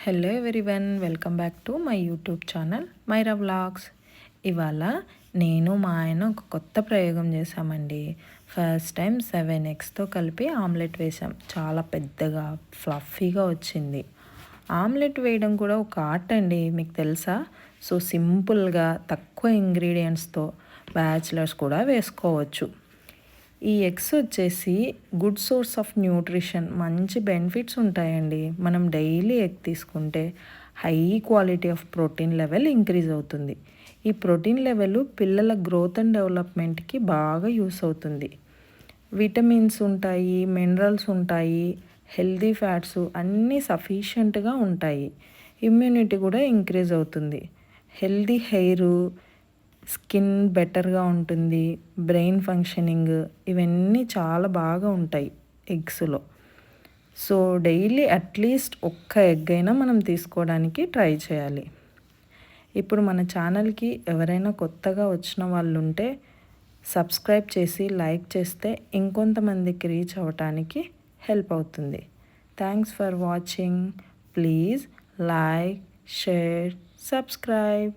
Hello everyone, welcome back to my YouTube channel Maira vlogs. ఇవాళ నేను మా ఆయన ఒక కొత్త ప్రయోగం చేశామండి. ఫస్ట్ టైం 7 ఎగ్స్తో కలిపి ఆమ్లెట్ వేసాం. చాలా పెద్దగా ఫ్లఫీగా వచ్చింది. ఆమ్లెట్ వేయడం కూడా ఒక ఆర్ట్ అండి, మీకు తెలుసా? సో సింపుల్గా తక్కువ ఇంగ్రీడియంట్స్తో బ్యాచిలర్స్ కూడా వేసుకోవచ్చు. ఈ ఎగ్స్ వచ్చేసి గుడ్ సోర్స్ ఆఫ్ న్యూట్రిషన్, మంచి బెనిఫిట్స్ ఉంటాయండి. మనం డైలీ ఎగ్ తీసుకుంటే high quality of protein level increase అవుతుంది. ఈ ప్రోటీన్ లెవెల్ పిల్లల గ్రోత్ అండ్ డెవలప్మెంట్కి బాగా యూస్ అవుతుంది. విటమిన్స్ ఉంటాయి, మినరల్స్ ఉంటాయి, హెల్దీ ఫ్యాట్స్ అన్నీ సఫిషియెంట్గా ఉంటాయి. ఇమ్యూనిటీ కూడా ఇంక్రీజ్ అవుతుంది. హెల్దీ హెయిర్, స్కిన్ బెటర్గా ఉంటుంది, బ్రెయిన్ ఫంక్షనింగ్ ఇవన్నీ చాలా బాగా ఉంటాయి ఎగ్స్లో. సో డైలీ అట్లీస్ట్ ఒక్క ఎగ్ అయినా మనం తీసుకోవడానికి ట్రై చేయాలి. ఇప్పుడు మన ఛానల్కి ఎవరైనా కొత్తగా వచ్చిన వాళ్ళు ఉంటే సబ్స్క్రైబ్ చేసి లైక్ చేస్తే ఇంకొంతమందికి రీచ్ అవ్వటానికి హెల్ప్ అవుతుంది. Thanks for watching. Please like, share, subscribe.